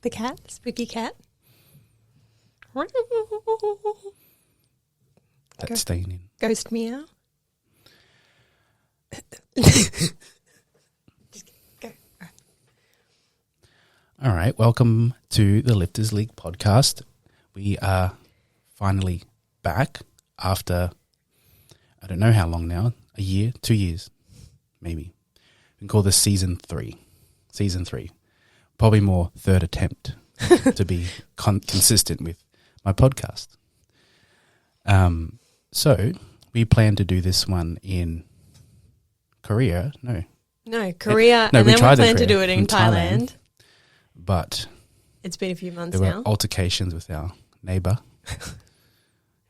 The cat, spooky cat. That's staying in. Ghost meow. Just go. All right, welcome to the Lifters League podcast. We are finally back after, I don't know how long now, a year, 2 years, maybe. We can call this season 3. Season 3. Probably more third attempt to be consistent with my podcast. So we plan to do this one in Korea. Korea. No, And we then we tried plan to in do it in Thailand. But It's been a few months there now. were altercations with our neighbour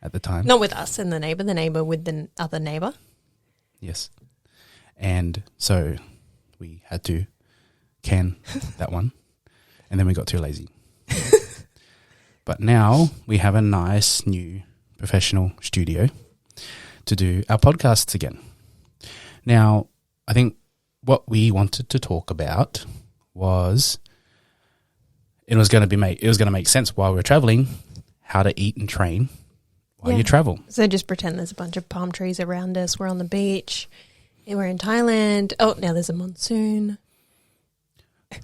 at the time. Not with us and the neighbour with the other neighbour. Yes. And so we had to can that one. And then we got too lazy. But now we have a nice new professional studio to do our podcasts again. Now, I think what we wanted to talk about was it was going to make sense while we're traveling how to eat and train while you travel. So just pretend there's a bunch of palm trees around us. We're on the beach. We're in Thailand. Oh, now there's a monsoon.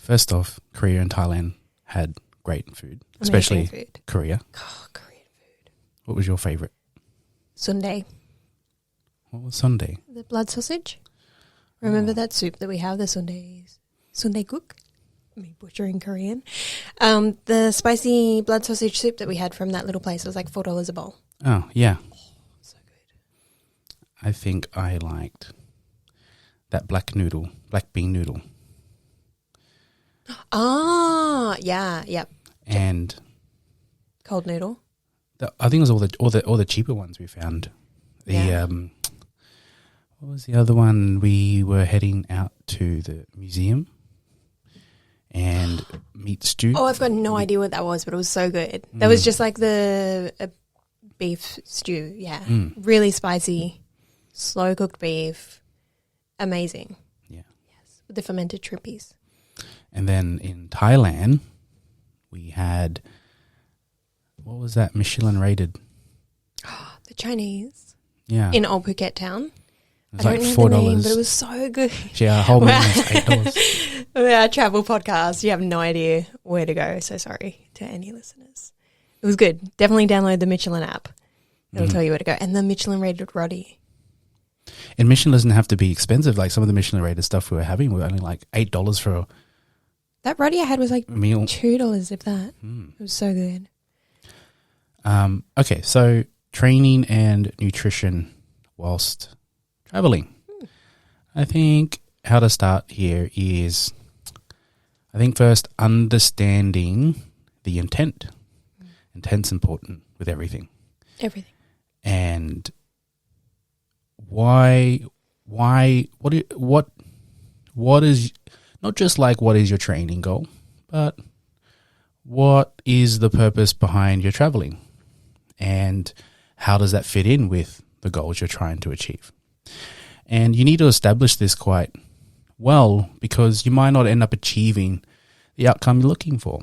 First off, Korea and Thailand had great food, especially food. Korea. Oh, Korean food. What was your favourite? Sundae. What was Sunday? The blood sausage. Remember that soup that we have, the Sundae cook? Me butchering Korean. The spicy blood sausage soup that we had from that little place was like $4 a bowl. Oh, yeah. Oh, so good. I think I liked that black bean noodle. Ah, yeah, yep. And Cold noodle. I think it was all the cheaper ones we found. What was the other one? We were heading out to the museum and meat stew. Oh, I've got no idea what that was, but it was so good. That was just like the beef stew, yeah. Really spicy, slow cooked beef. Amazing. Yeah. Yes, with the fermented shrimpies. And then in Thailand, we had, what was that, Michelin rated? The Chinese. Yeah. In Old Phuket town. It was I like don't know $4. the name, but it was so good. Yeah, our whole menu was $8. Our travel podcast, you have no idea where to go. So sorry to any listeners. It was good. Definitely download the Michelin app. It'll tell you where to go. And the Michelin rated roti. And Michelin doesn't have to be expensive. Like some of the Michelin rated stuff we were having were only like $8 for That roti I had was like a meal. $2, if that. It was so good. Okay, so training and nutrition whilst traveling. I think how to start here is, I think first understanding the intent. Intent's important with everything. Everything. And what is, not just like what is your training goal, but what is the purpose behind your traveling? And how does that fit in with the goals you're trying to achieve? And you need to establish this quite well because you might not end up achieving the outcome you're looking for.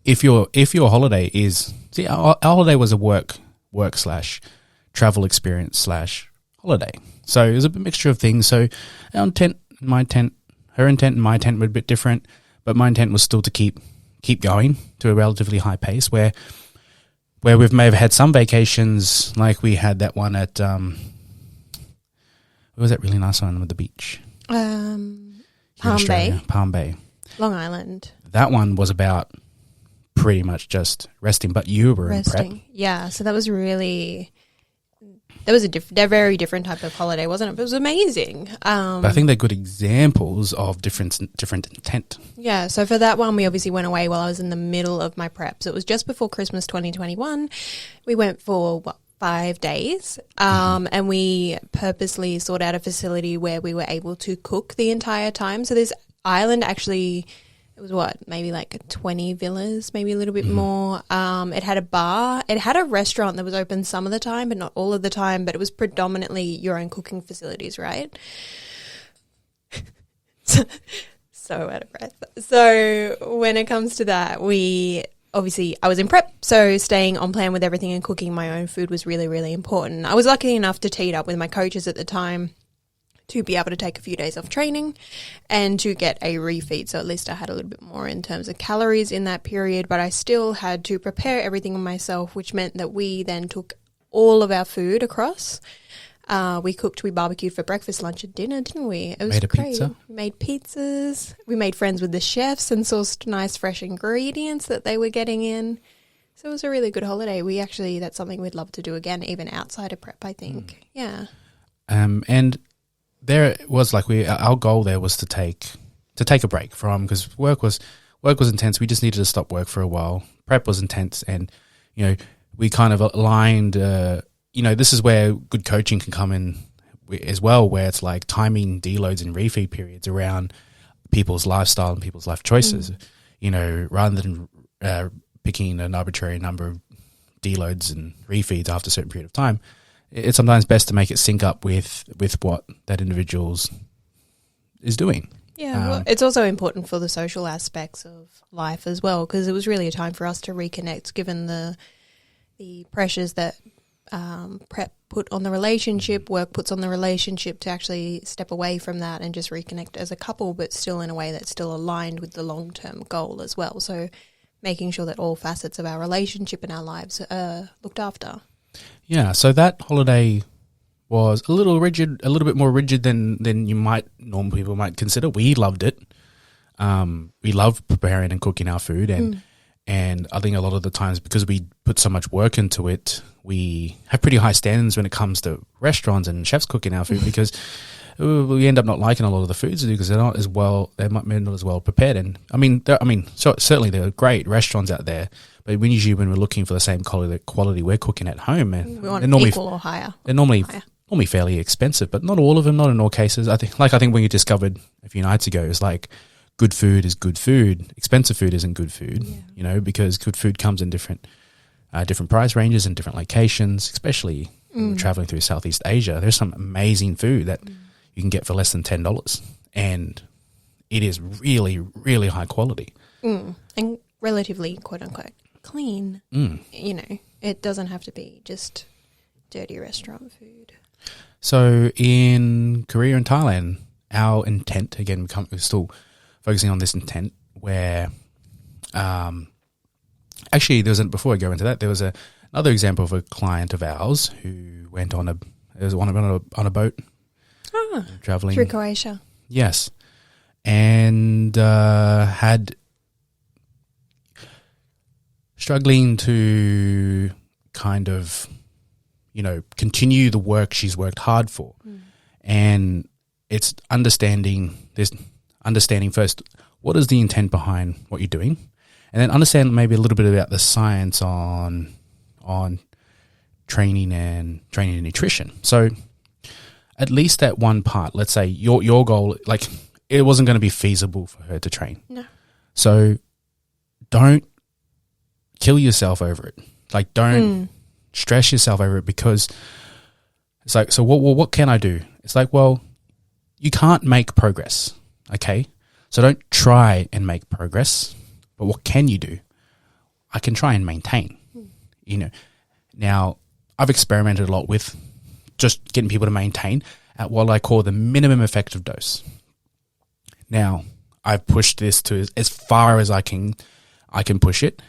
If your holiday is, our holiday was a work /travel experience /holiday. So it was a mixture of things. So our intent, my intent, her intent and my intent were a bit different, but my intent was still to keep going to a relatively high pace where we may have had some vacations, like we had that one at, where was that really nice one with the beach? Palm Bay. Palm Bay. Long Island. That one was about pretty much just resting, but you were in prep. Yeah, so that was really, that was a very different type of holiday, wasn't it? But it was amazing. But I think they're good examples of different intent. Yeah, so for that one, we obviously went away while I was in the middle of my prep. So it was just before Christmas 2021. We went for, 5 days, and we purposely sought out a facility where we were able to cook the entire time. So this island actually, it was maybe like 20 villas, maybe a little bit more. It had a bar. It had a restaurant that was open some of the time, but not all of the time. But it was predominantly your own cooking facilities, right? So out of breath. So when it comes to that, I was in prep, so staying on plan with everything and cooking my own food was really, really important. I was lucky enough to tee it up with my coaches at the time to be able to take a few days off training and to get a refeed. So at least I had a little bit more in terms of calories in that period, but I still had to prepare everything myself, which meant that we then took all of our food across. We barbecued for breakfast, lunch and dinner, didn't we? It was Made a great. pizza. We made pizzas. We made friends with the chefs and sourced nice fresh ingredients that they were getting in. So it was a really good holiday. That's something we'd love to do again, even outside of prep, I think. Yeah. And there was our goal there was to take a break from, because work was intense. We just needed to stop work for a while. Prep was intense, and we kind of aligned. This is where good coaching can come in as well, where it's like timing deloads and refeed periods around people's lifestyle and people's life choices. Rather than picking an arbitrary number of deloads and refeeds after a certain period of time. It's sometimes best to make it sync up with what that individual's is doing. Yeah, well, it's also important for the social aspects of life as well, because it was really a time for us to reconnect, given the pressures that prep put on the relationship, work puts on the relationship, to actually step away from that and just reconnect as a couple, but still in a way that's still aligned with the long-term goal as well. So making sure that all facets of our relationship and our lives are looked after. Yeah, so that holiday was a little bit more rigid than normal people might consider. We loved it. We loved preparing and cooking our food, and I think a lot of the times, because we put so much work into it, we have pretty high standards when it comes to restaurants and chefs cooking our food, because we end up not liking a lot of the foods because they're not as well prepared. And certainly there are great restaurants out there, but usually when we're looking for the same quality we're cooking at home, and we want equal or higher. They're normally fairly expensive, but not all of them, not in all cases. I think when you discovered a few nights ago, it's like good food is good food, expensive food isn't good food. Because good food comes in different price ranges and different locations, especially when we're traveling through Southeast Asia. There's some amazing food that you can get for less than $10, and it is really, really high quality. And relatively, quote unquote, clean. It doesn't have to be just dirty restaurant food. So in Korea and Thailand, our intent, again, we're still focusing on this intent, where actually before I go into that, there was another example of a client of ours who went on a boat traveling through Croatia. Yes, and had struggling to kind of continue the work she's worked hard for, and it's understanding first what is the intent behind what you're doing, and then understand maybe a little bit about the science on training and nutrition. So at least that one part, let's say your goal, like, it wasn't going to be feasible for her to train. No. So don't kill yourself over it. Like, don't stress yourself over it, because it's like, so what can I do? It's like, well, you can't make progress, okay? So don't try and make progress, but what can you do? I can try and maintain. Now, I've experimented a lot with just getting people to maintain at what I call the minimum effective dose. Now, I've pushed this to as far as I can push it,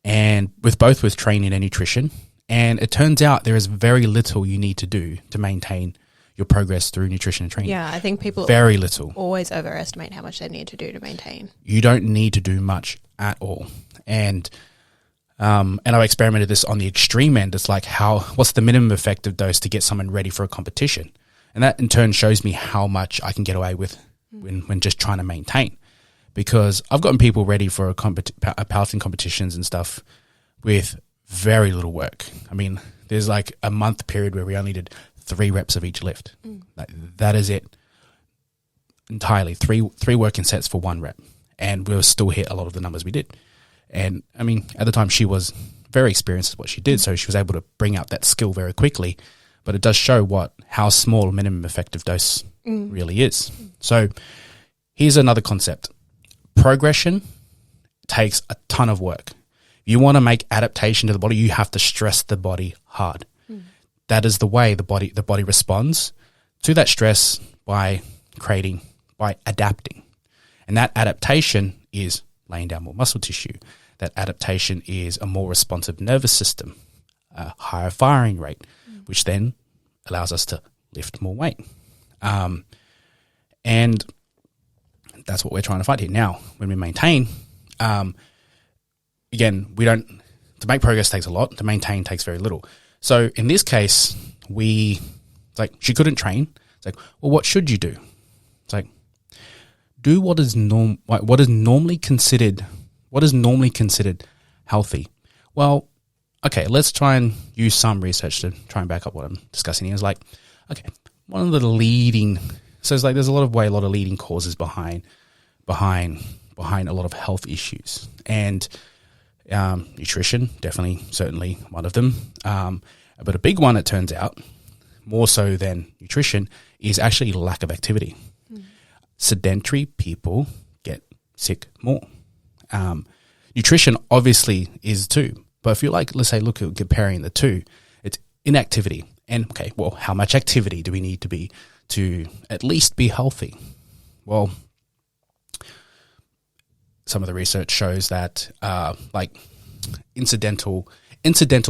and with training and nutrition. And it turns out there is very little you need to do to maintain your progress through nutrition and training. Yeah, I think people very little always overestimate how much they need to do to maintain. You don't need to do much at all. And I've experimented this on the extreme end. It's like, what's the minimum effective dose to get someone ready for a competition? And that in turn shows me how much I can get away with when just trying to maintain. Because I've gotten people ready for powerlifting competitions and stuff with very little work. I mean, there's like a month period where we only did 3 reps of each lift. Like, that is it entirely. Three working sets for 1 rep. And we'll still hit a lot of the numbers we did. And I mean, at the time she was very experienced at what she did, so she was able to bring out that skill very quickly. But it does show how small a minimum effective dose really is. So here's another concept. progression takes a ton of work. If you want to make adaptation to the body, you have to stress the body hard. That is the way the body responds to that stress by adapting. And that adaptation is laying down more muscle tissue. That adaptation is a more responsive nervous system, a higher firing rate, which then allows us to lift more weight. And that's what we're trying to fight here. Now, when we maintain, again, to make progress takes a lot, to maintain takes very little. So in this case, she couldn't train. It's like, well, what should you do? It's like, do what is normally considered healthy. Well, okay, let's try and use some research to try and back up what I'm discussing here. It's like, okay, one of the leading, so it's like there's a lot of leading causes behind a lot of health issues, and nutrition, certainly one of them. But a big one, it turns out, more so than nutrition, is actually lack of activity. Sedentary people get sick more. Nutrition obviously is too, but if you let's say, look at comparing the two, it's inactivity. And okay, well, how much activity do we need to be to at least be healthy? Well, some of the research shows that incidental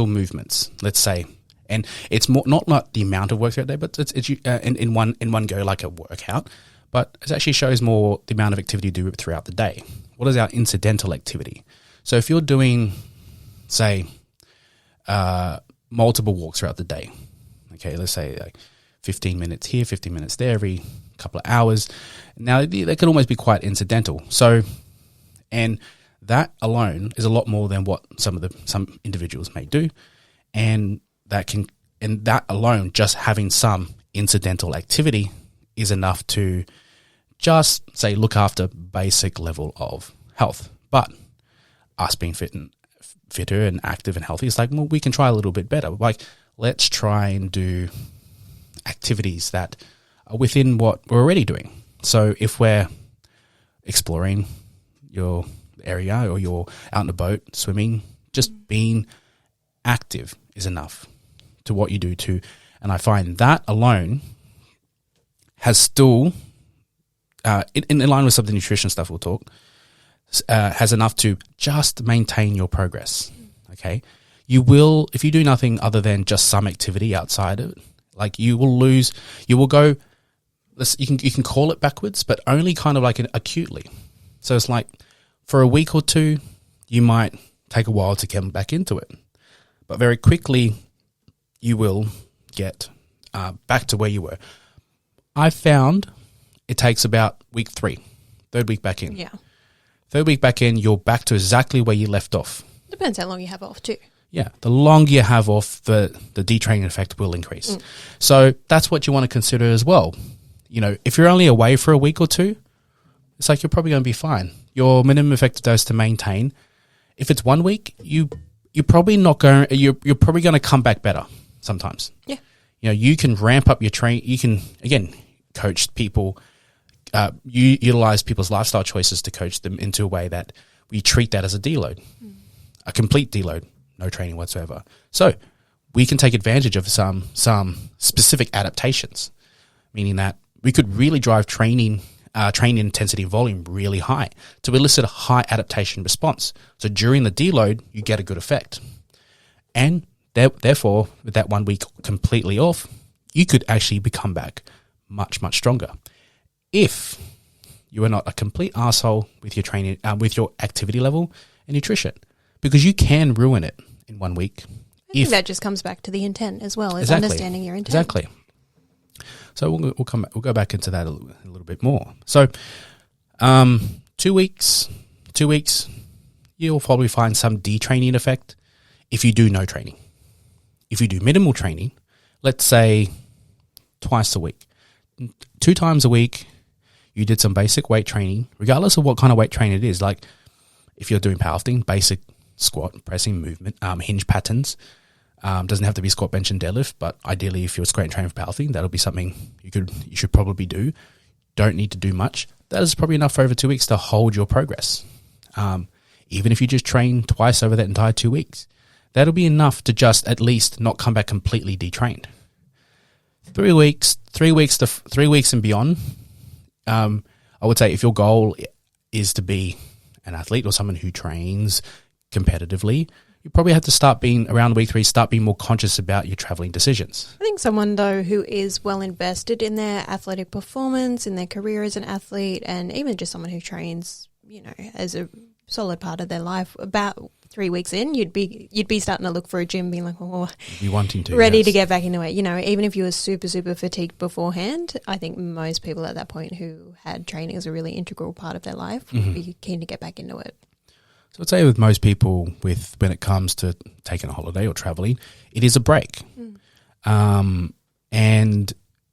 movements, let's say, and it's more not the amount of work throughout the day, but it's in one go, like a workout, but it actually shows more the amount of activity you do throughout the day. What is our incidental activity? So if you're doing, say, multiple walks throughout the day, okay, let's say 15 minutes here, 15 minutes there, every couple of hours. Now, they can almost be quite incidental. So, and that alone is a lot more than what some individuals may do, and that alone, just having some incidental activity is enough to just say look after basic level of health. But us being fitter and active and healthy, it's like, well, we can try a little bit better. Like, let's try and do activities that are within what we're already doing. So if we're exploring your area or you're out in a boat, swimming, just being active is enough to what you do too. And I find that alone has still, in line with some of the nutrition stuff we'll talk, has enough to just maintain your progress. Okay, you will, if you do nothing other than just some activity outside of it, like you will go. You can call it backwards, but only kind of like acutely. So it's like for a week or two, you might take a while to come back into it, but very quickly you will get back to where you were. I found it takes about week 3, third week back in. Yeah. Third week back in, you're back to exactly where you left off. Depends how long you have off too. Yeah, the longer you have off, the detraining effect will increase. So that's what you want to consider as well. You know, if you're only away for a week or two, it's like you're probably going to be fine. Your minimum effective dose to maintain, if it's 1 week, you're probably going to come back better sometimes. Yeah. You know, you can ramp up your train. You can, again, coach people. You utilize people's lifestyle choices to coach them into a way that we treat that as a deload, a complete deload, no training whatsoever. So we can take advantage of some specific adaptations, meaning that we could really drive training intensity and volume really high to elicit a high adaptation response. So during the deload, you get a good effect. And therefore, with that 1 week completely off, you could actually become back much, much stronger. If you are not a complete arsehole with your training, with your activity level and nutrition, because you can ruin it in 1 week. I think that just comes back to the intent as well, is understanding your intent. Exactly. So we'll go back into that a little bit more. So 2 weeks, you'll probably find some detraining effect if you do no training. If you do minimal training, let's say twice a week, 2 times a week, you did some basic weight training, regardless of what kind of weight training it is. Like if you're doing powerlifting, basic squat, pressing movement, hinge patterns. Doesn't have to be squat, bench, and deadlift, but ideally, if you're strength training for powerlifting, that'll be something you should probably do. Don't need to do much. that is probably enough for over 2 weeks to hold your progress. Even if you just train twice over that entire 2 weeks, that'll be enough to just at least not come back completely detrained. 3 weeks and beyond, I would say if your goal is to be an athlete or someone who trains competitively, you probably have to start being, around week 3, start being more conscious about your traveling decisions. I think someone, though, who is well invested in their athletic performance, in their career as an athlete, and even just someone who trains, as a solid part of their life, about 3 weeks in, you'd be starting to look for a gym, being like, you'd be wanting to, ready yes. to get back into it. Even if you were super, super fatigued beforehand, I think most people at that point who had training as a really integral part of their life would be keen to get back into it. So I'd say with most people, when it comes to taking a holiday or traveling, it is a break. And,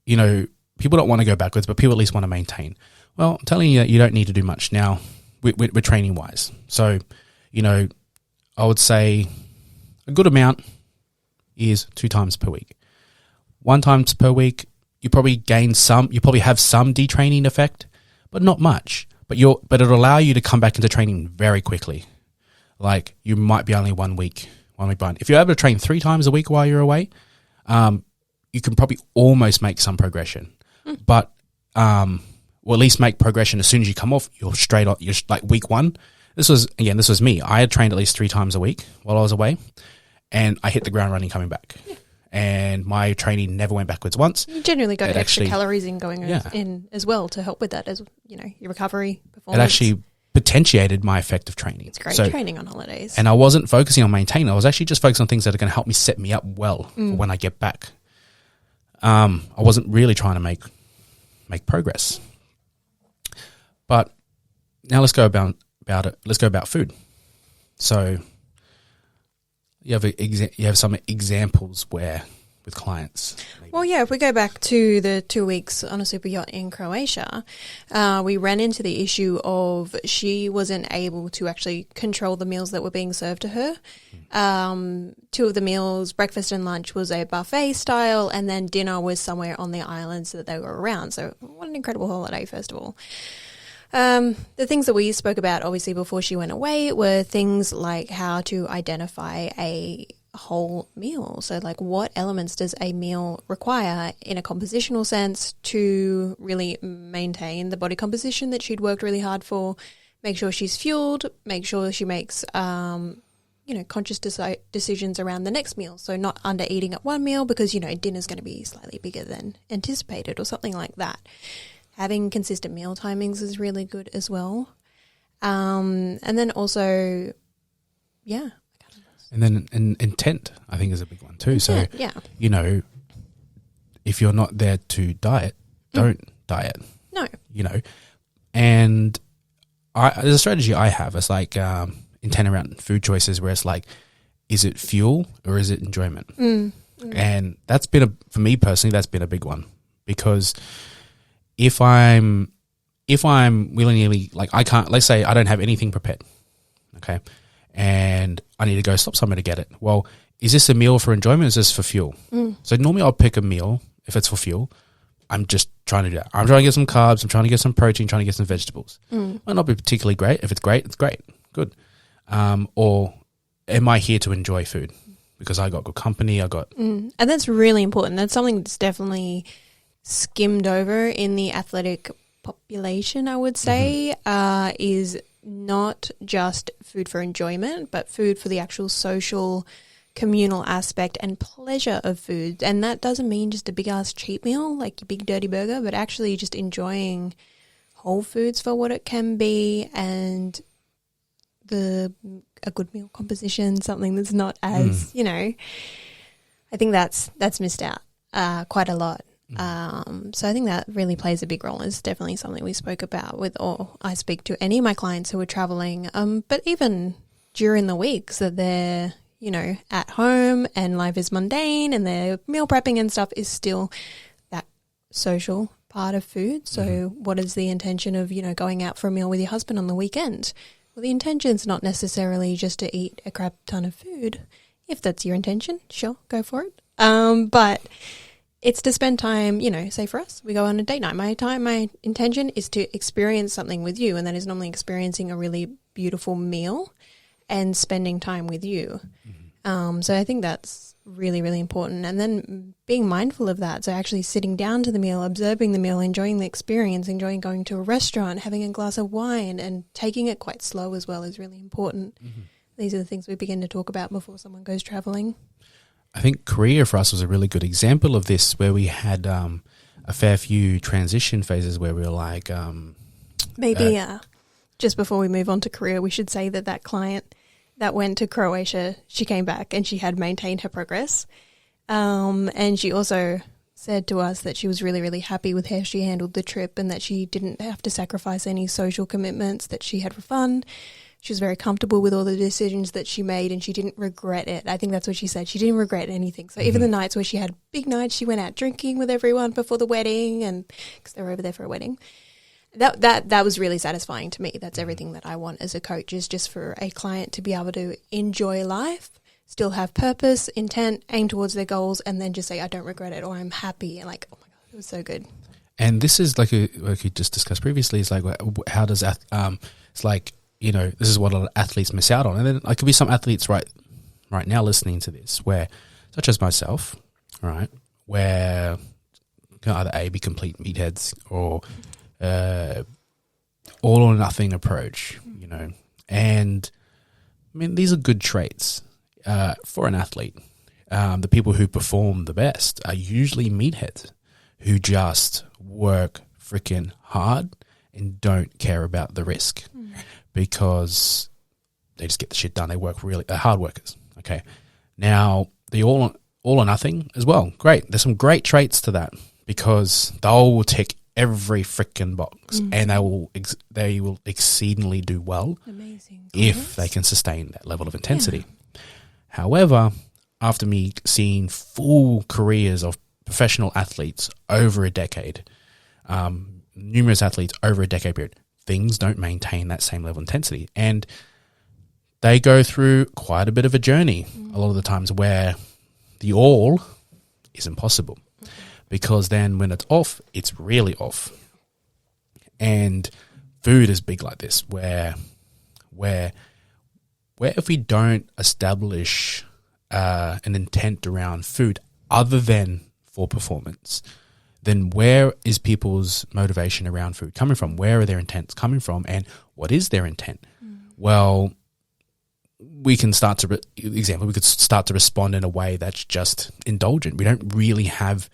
people don't want to go backwards, but people at least want to maintain. Well, I'm telling you that you don't need to do much now with training-wise. So, I would say a good amount is 2 times per week. 1 time per week, you probably have some detraining effect, but not much. But it'll allow you to come back into training very quickly. Like, you might be only 1 week behind. If you're able to train 3 times a week while you're away, you can probably almost make some progression. But, at least make progression as soon as you come off. You're straight on. You're like week 1. This was me. I had trained at least 3 times a week while I was away, and I hit the ground running coming back. And my training never went backwards once. You generally got extra calories in as well to help with that, as your recovery performance. It actually potentiated my effective training. It's great training on holidays. And I wasn't focusing on maintaining. I was actually just focusing on things that are going to help me set me up well for when I get back. I wasn't really trying to make progress. But now let's go about it. Let's go about food. So you have some examples with clients. Maybe. Well, yeah, if we go back to the 2 weeks on a super yacht in Croatia, we ran into the issue of she wasn't able to actually control the meals that were being served to her. 2 of the meals, breakfast and lunch, was a buffet style, and then dinner was somewhere on the islands that they were around. So what an incredible holiday, first of all. The things that we spoke about, obviously, before she went away were things like how to identify a whole meal. So, like, what elements does a meal require in a compositional sense to really maintain the body composition that she'd worked really hard for, make sure she's fueled, make sure she makes, conscious decisions around the next meal. So not under eating at one meal because, dinner's going to be slightly bigger than anticipated or something like that. Having consistent meal timings is really good as well. And then also, yeah. And then intent, I think, is a big one too. So, if you're not there to diet, don't diet. No. And there's a strategy I have. It's like intent around food choices where it's like, is it fuel or is it enjoyment? And that's been, for me personally, that's been a big one because if I'm willy-nilly, like I can't, let's say I don't have anything prepared, okay, and I need to go stop somewhere to get it. Well, is this a meal for enjoyment or is this for fuel? So normally I'll pick a meal if it's for fuel. I'm just trying to do that. I'm trying to get some carbs, I'm trying to get some protein, trying to get some vegetables. Might not be particularly great. If it's great, it's great. Good. Or am I here to enjoy food? Because I got good company, And that's really important. That's something that's definitely skimmed over in the athletic population, I would say, is not just food for enjoyment, but food for the actual social, communal aspect and pleasure of food. And that doesn't mean just a big-ass cheat meal, like your big dirty burger, but actually just enjoying whole foods for what it can be and a good meal composition, something that's not as, I think that's missed out quite a lot. So I think that really plays a big role. It's definitely something we spoke about or I speak to any of my clients who are traveling, but even during the weeks that they're, at home and life is mundane and their meal prepping and stuff is still that social part of food. So what is the intention of, going out for a meal with your husband on the weekend? Well, the intention's not necessarily just to eat a crap ton of food. If that's your intention, sure, go for it. But it's to spend time, say for us, we go on a date night. My intention is to experience something with you, and that is normally experiencing a really beautiful meal and spending time with you. So I think that's really, really important. And then being mindful of that. So actually sitting down to the meal, observing the meal, enjoying the experience, enjoying going to a restaurant, having a glass of wine, and taking it quite slow as well is really important. These are the things we begin to talk about before someone goes traveling. I think Korea for us was a really good example of this, where we had a fair few transition phases where we were like... Maybe just before we move on to Korea, we should say that client that went to Croatia, she came back and she had maintained her progress. And she also said to us that she was really, really happy with how she handled the trip and that she didn't have to sacrifice any social commitments, that she had fun. She was very comfortable with all the decisions that she made and she didn't regret it. I think that's what she said. She didn't regret anything. So even the nights where she had big nights, she went out drinking with everyone before the wedding, and because they were over there for a wedding. That was really satisfying to me. That's everything that I want as a coach, is just for a client to be able to enjoy life, still have purpose, intent, aim towards their goals, and then just say, I don't regret it, or I'm happy. And like, oh my God, it was so good. And this is like you just discussed previously, it's like, how does it's like, this is what a lot of athletes miss out on. And then there could be some athletes right now listening to this, where, such as myself, right, where either A, be complete meatheads, or all or nothing approach, and I mean, these are good traits for an athlete. The people who perform the best are usually meatheads who just work freaking hard and don't care about the risk because they just get the shit done. They work really hard workers. Okay. Now the all or nothing as well. Great. There's some great traits to that because they'll tick every freaking box, and they will exceedingly do well. Amazing. If they can sustain that level of intensity. Yeah. However, after me seeing full careers of professional athletes over a decade, numerous athletes over a decade period, things don't maintain that same level of intensity, and they go through quite a bit of a journey a lot of the times where the all is impossible. Because then when it's off, it's really off. And food is big like this, where if we don't establish an intent around food other than for performance, then where is people's motivation around food coming from? Where are their intents coming from? And what is their intent? Well, we can start to, we could start to respond in a way that's just indulgent. We don't really have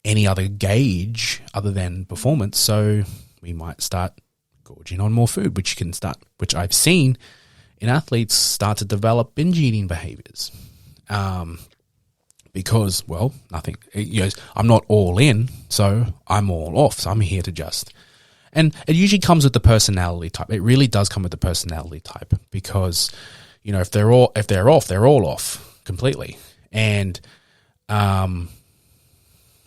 any other gauge other than performance, so we might start gorging on more food, which I've seen in athletes start to develop binge eating behaviors, because nothing. I'm not all in, so I'm all off. So I'm here to just, and it usually comes with the personality type. It really does come with the personality type because if they're off, they're all off completely, and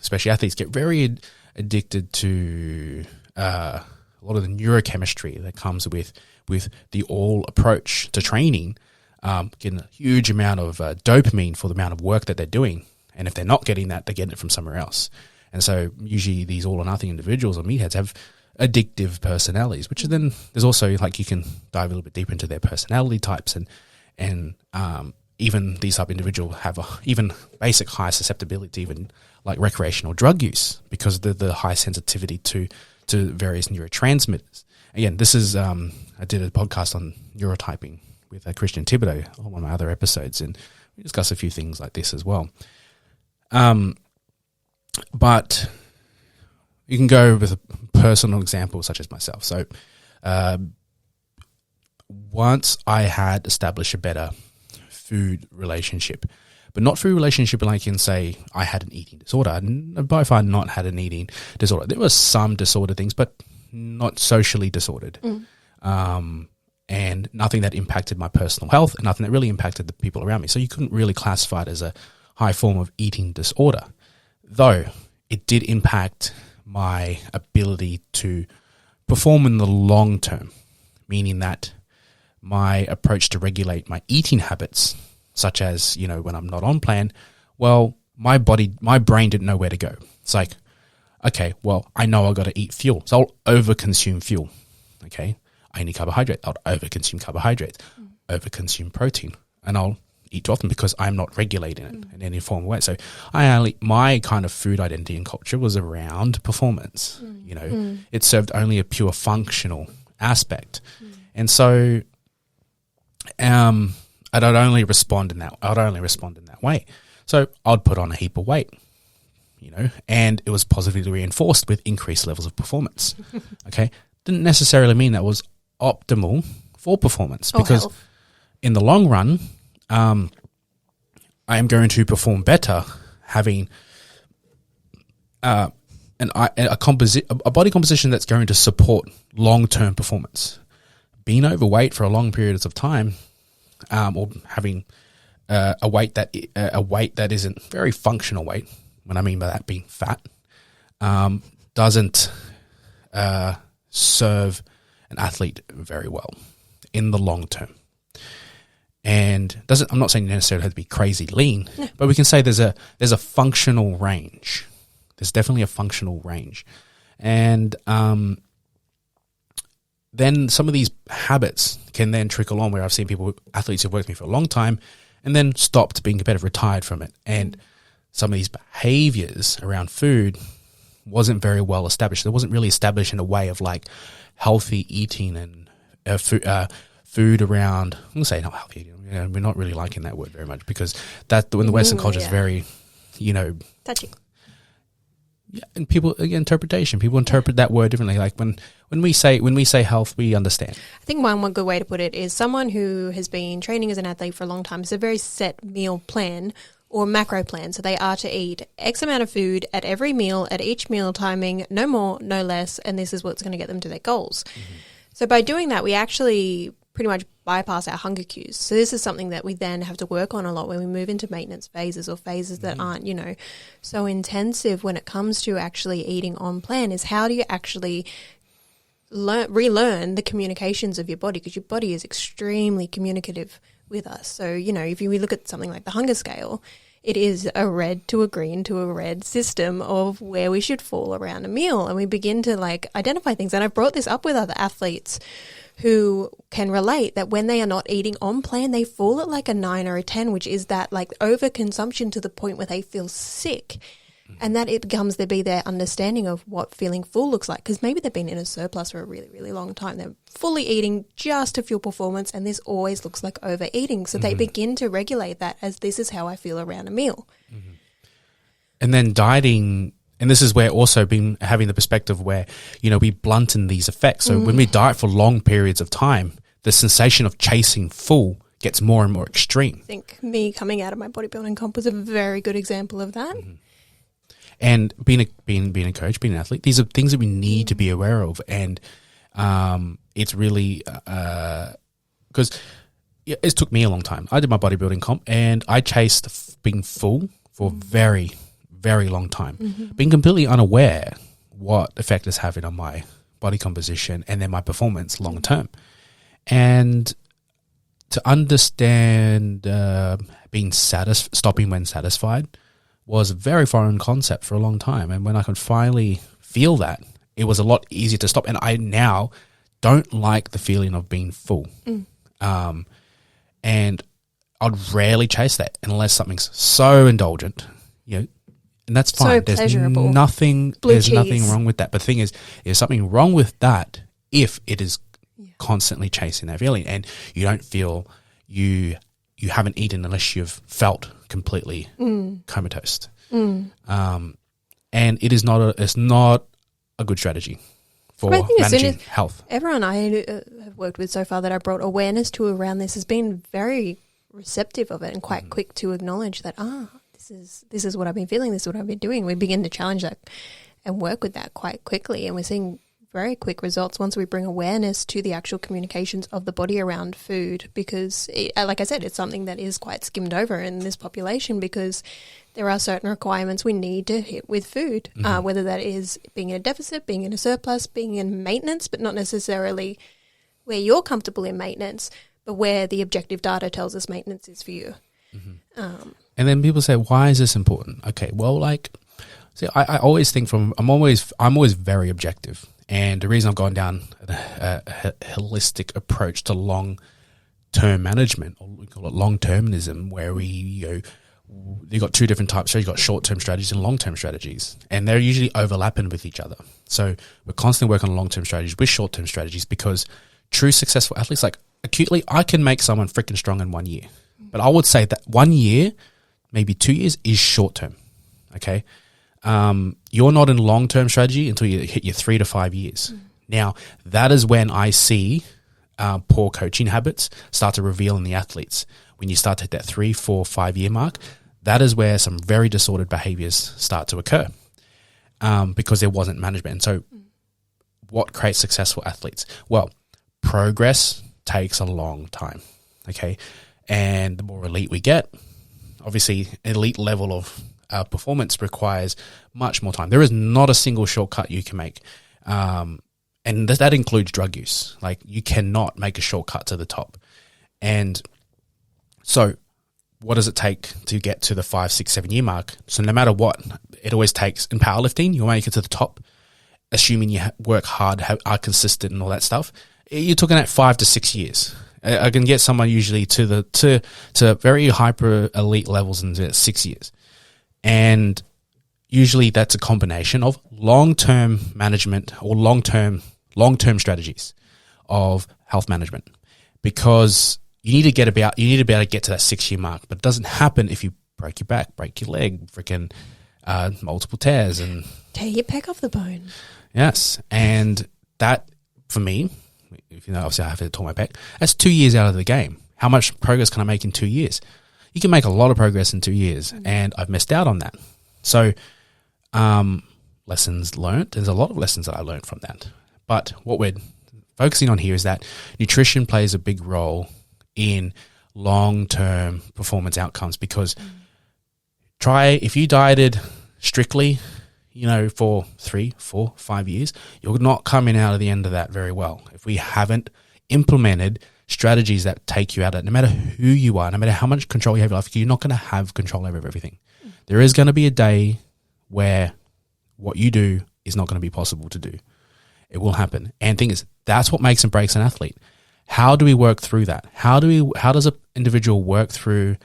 especially athletes get very addicted to a lot of the neurochemistry that comes with the all approach to training, getting a huge amount of dopamine for the amount of work that they're doing. And if they're not getting that, they're getting it from somewhere else. And so usually these all or nothing individuals or meatheads have addictive personalities, which then there's also you can dive a little bit deeper into their personality types and even these type of individuals have a even basic high susceptibility to even like recreational drug use because of the high sensitivity to various neurotransmitters. Again, this is I did a podcast on neurotyping with Christian Thibodeau on one of my other episodes, and we discuss a few things like this as well. But you can go with a personal example such as myself. So once I had established a better food relationship, but not food relationship like in say I had an eating disorder. And by far not had an eating disorder. There were some disordered things, but not socially disordered. And nothing that impacted my personal health and nothing that really impacted the people around me. So you couldn't really classify it as a high form of eating disorder, though it did impact my ability to perform in the long term, meaning that my approach to regulate my eating habits, such as, when I'm not on plan, well, my brain didn't know where to go. It's like, okay, well, I know I got to eat fuel, so I'll overconsume fuel. Okay, I need carbohydrates. I'll overconsume carbohydrates, overconsume protein, and I'll eat too often because I'm not regulating it in any form of way. So my kind of food identity and culture was around performance. It served only a pure functional aspect, and so I'd only respond in that way. So I'd put on a heap of weight, and it was positively reinforced with increased levels of performance. Okay, didn't necessarily mean that was optimal for performance, because in the long run, I am going to perform better having a body composition that's going to support long-term performance. Being overweight for a long periods of time, or having a weight that isn't very functional weight, what I mean by that being fat, doesn't serve an athlete very well in the long term. And I'm not saying you necessarily have to be crazy lean, but we can say there's a functional range. There's definitely a functional range. And then some of these habits can then trickle on, where I've seen athletes who've worked with me for a long time and then stopped being competitive, retired from it. And some of these behaviors around food wasn't very well established. It wasn't really established in a way of like healthy eating and food around, I'm going to say not healthy eating. We're not really liking that word very much, because that in the Western culture is very, touchy. Yeah, and people interpret that word differently. Like when we say health, we understand. I think one good way to put it is someone who has been training as an athlete for a long time. It's a very set meal plan or macro plan. So they are to eat X amount of food at every meal, at each meal timing, no more, no less, and this is what's going to get them to their goals. So by doing that, we actually pretty much bypass our hunger cues. So this is something that we then have to work on a lot when we move into maintenance phases, or phases that aren't, so intensive when it comes to actually eating on plan, is how do you actually relearn the communications of your body, because your body is extremely communicative with us. So, if we look at something like the hunger scale, it is a red to a green to a red system of where we should fall around a meal. And we begin to identify things. And I've brought this up with other athletes who can relate that when they are not eating on plan, they fall at like a 9 or a 10, which is that like overconsumption to the point where they feel sick. And that it becomes their understanding of what feeling full looks like, because maybe they've been in a surplus for a really, really long time. They're fully eating just to fuel performance, and this always looks like overeating. So they begin to regulate that as, this is how I feel around a meal. And then dieting, and this is where also having the perspective where, we blunten these effects. So when we diet for long periods of time, the sensation of chasing full gets more and more extreme. I think me coming out of my bodybuilding comp was a very good example of that. And being a coach, being an athlete, these are things that we need to be aware of. And it's really because it took me a long time. I did my bodybuilding comp, and I chased being full for a very, very long time, being completely unaware what effect it's having on my body composition and then my performance long term. And to understand stopping when satisfied was a very foreign concept for a long time. And when I could finally feel that, it was a lot easier to stop. And I now don't like the feeling of being full. And I'd rarely chase that unless something's so indulgent, and that's fine. So pleasurable. There's nothing wrong with that. But the thing is, there's something wrong with that if it is constantly chasing that feeling, and you don't feel you haven't eaten unless you've felt completely comatose. And it's not a good strategy for managing health. Everyone I have worked with so far that I brought awareness to around this has been very receptive of it and quite quick to acknowledge that, this is what I've been feeling, this is what I've been doing. We begin to challenge that and work with that quite quickly, and we're seeing very quick results once we bring awareness to the actual communications of the body around food, because like I said, it's something that is quite skimmed over in this population, because there are certain requirements we need to hit with food, whether that is being in a deficit, being in a surplus, being in maintenance, but not necessarily where you're comfortable in maintenance, but where the objective data tells us maintenance is for you. And then people say, why is this important? Okay, well, like, see, I always think I'm always very objective. And the reason I've gone down a holistic approach to long-term management, or we call it long-termism, where you've got two different types. So you've got short-term strategies and long-term strategies, and they're usually overlapping with each other. So we're constantly working on long-term strategies with short-term strategies, because true successful athletes, like acutely, I can make someone freaking strong in 1 year. But I would say that 1 year, maybe 2 years, is short-term, okay? You're not in long-term strategy until you hit your 3 to 5 years. Now, that is when I see poor coaching habits start to reveal in the athletes. When you start to hit that 3, 4, 5 year mark, that is where some very disordered behaviors start to occur, because there wasn't management. And so what creates successful athletes? Well, progress takes a long time, okay? And the more elite we get, obviously elite level of performance requires much more time. There is not a single shortcut you can make. And that includes drug use. Like, you cannot make a shortcut to the top. And so what does it take to get to the 5, 6, 7 year mark? So no matter what, it always takes, in powerlifting, you'll make it to the top, assuming you work hard, are consistent and all that stuff. You're talking at 5 to 6 years. I can get someone usually to very hyper elite levels in 6 years. And usually that's a combination of long-term management or long-term strategies of health management, because you need to be able to get to that 6 year mark. But it doesn't happen if you break your back, break your leg, freaking multiple tears, and tear your pec off the bone. Yes, and that, for me, if you know, obviously I have to tore my pec, that's 2 years out of the game. How much progress can I make in 2 years? You can make a lot of progress in 2 years, and I've missed out on that. So, lessons learned. There's a lot of lessons that I learned from that. But what we're focusing on here is that nutrition plays a big role in long-term performance outcomes, because if you dieted strictly, for 3, 4, 5 years, you're not coming out of the end of that very well. If we haven't implemented strategies that take you out of it, no matter who you are, no matter how much control you have in life, you're not going to have control over everything. There is going to be a day where what you do is not going to be possible to do. It will happen. And the thing is, that's what makes and breaks an athlete. How do we work through that? How does an individual work through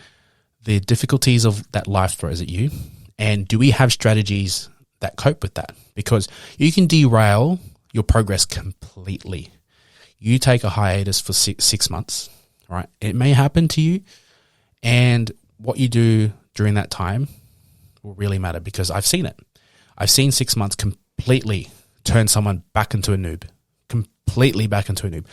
the difficulties of that life throws at you? And do we have strategies that cope with that? Because you can derail your progress completely. You take a hiatus for 6 months, right? It may happen to you, and what you do during that time will really matter, because I've seen it. I've seen 6 months completely turn someone back into a noob, completely back into a noob.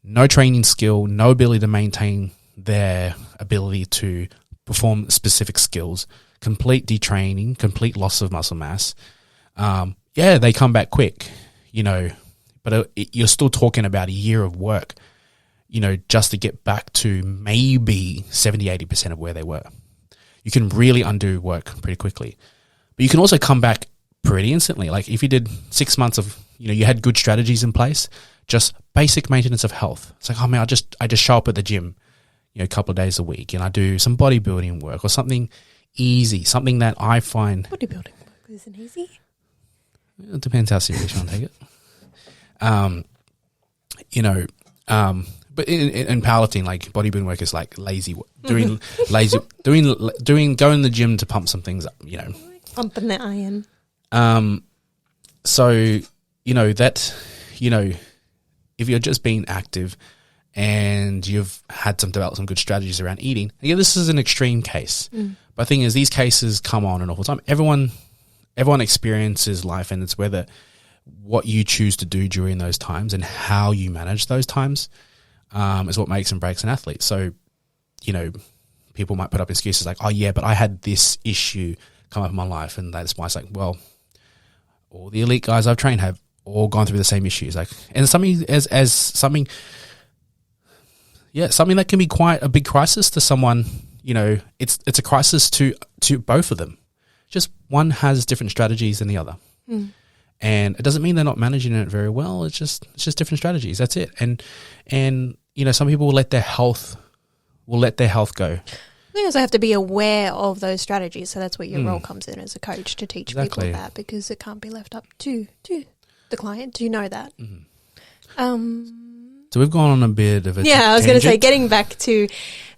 No training skill, no ability to maintain their ability to perform specific skills, complete detraining, complete loss of muscle mass. They come back quick, but you're still talking about a year of work, just to get back to maybe 70, 80% of where they were. You can really undo work pretty quickly, but you can also come back pretty instantly. Like if you did 6 months of, you had good strategies in place, just basic maintenance of health. It's like, oh man, I just show up at the gym, a couple of days a week, and I do some bodybuilding work or something easy, something that I find. Bodybuilding work isn't easy. It depends how serious you want to take it. But in powerlifting, like bodybuilding work is like lazy work. Going to the gym to pump some things up, Pumping the iron. If you're just being active and you've had developed some good strategies around eating, again, this is an extreme case. But the thing is, these cases come on and off all the time. Everyone experiences life, and it's whether what you choose to do during those times and how you manage those times is what makes and breaks an athlete. So, people might put up excuses like, oh yeah, but I had this issue come up in my life, and that's why it's like, well, all the elite guys I've trained have all gone through the same issues. Like, and something something that can be quite a big crisis to someone. It's a crisis to both of them. Just one has different strategies than the other. And it doesn't mean they're not managing it very well. It's just different strategies. That's it. And some people will let their health go. You also have to be aware of those strategies. So that's where your role comes in as a coach, to teach people that, because it can't be left up to the client to know that. So we've gone on a bit of a I was going to say, getting back to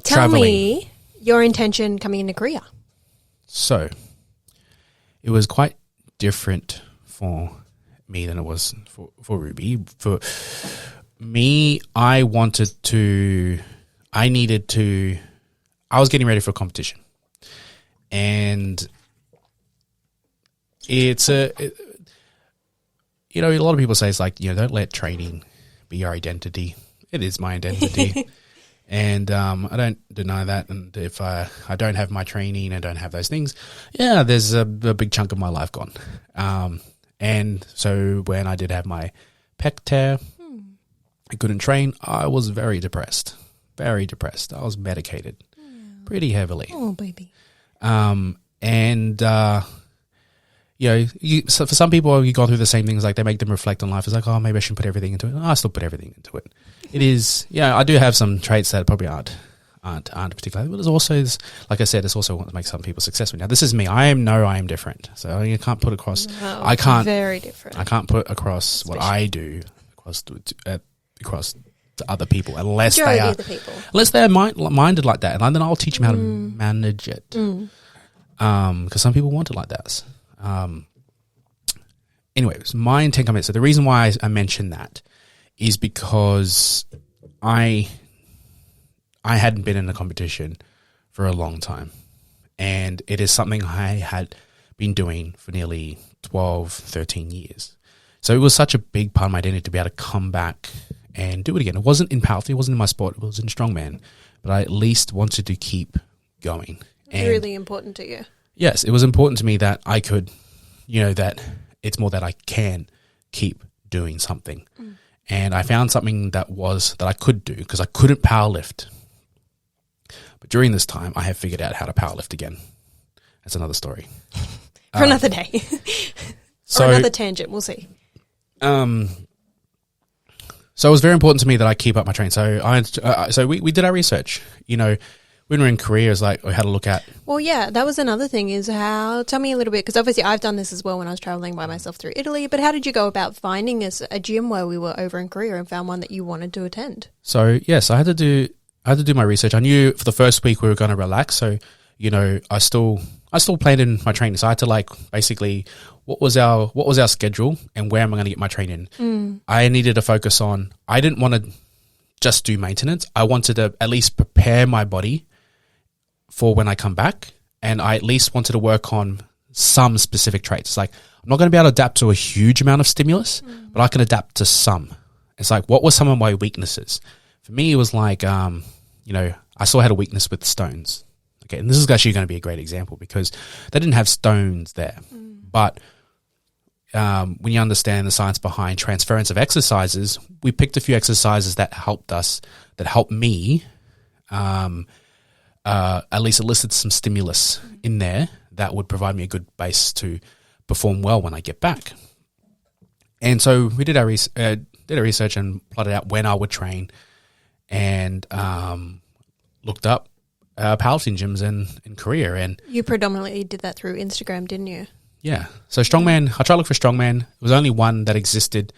tell Traveling. me your intention coming into Korea. So it was quite different for me than it was for Ruby. For me, I was getting ready for a competition. And it's a lot of people say it's like, don't let training be your identity. It is my identity. And I don't deny that. And if I don't have my training and don't have those things, there's a big chunk of my life gone. And so when I did have my pec tear, I couldn't train. I was very depressed. Very depressed. I was medicated pretty heavily. Oh, baby. So for some people, you go through the same things. Like, they make them reflect on life. It's like, oh, maybe I shouldn't put everything into it. I still put everything into it. It is, I do have some traits that probably aren't particularly. But there's also, like I said, it's also what makes some people successful. Now, this is me. I am different. So you can't put across. No, I can't. Very different. I can't put across what I do across to other people unless they are minded like that, and then I'll teach them how to manage it. Because some people want it like that. Anyways, my intent coming. So the reason why I mentioned that is because I hadn't been in a competition for a long time, and it is something I had been doing for nearly 12, 13 years. So it was such a big part of my identity to be able to come back and do it again. It wasn't in powerlifting, it wasn't in my sport, it was in strongman, but I at least wanted to keep going. It's really important to you. Yes, it was important to me that I could, that it's more that I can keep doing something. And I found something that I could do, because I couldn't powerlift. But during this time, I have figured out how to powerlift again. That's another story. For another day. Or another tangent, we'll see. So it was very important to me that I keep up my training. So we did our research. When we were in Korea, it's like we had to look at. Well, yeah, that was another thing. Is tell me a little bit, because obviously I've done this as well when I was traveling by myself through Italy. But how did you go about finding a gym while we were over in Korea and found one that you wanted to attend? So yes, I had to do my research. I knew for the first week we were going to relax. So I still planned in my training. So I had to basically. What was our schedule, and where am I going to get my training? I needed to focus on. I didn't want to just do maintenance. I wanted to at least prepare my body for when I come back, and I at least wanted to work on some specific traits. Like, I'm not going to be able to adapt to a huge amount of stimulus, but I can adapt to some. It's like, what were some of my weaknesses? For me, it was like, I still had a weakness with stones. Okay, and this is actually going to be a great example because they didn't have stones there, but when you understand the science behind transference of exercises, we picked a few exercises that helped me, at least elicit some stimulus in there that would provide me a good base to perform well when I get back. And so we did our research and plotted out when I would train, and looked up powerlifting gyms in Korea. And you predominantly did that through Instagram, didn't you? Yeah. So strongman, I tried to look for strongman. There was only one that existed,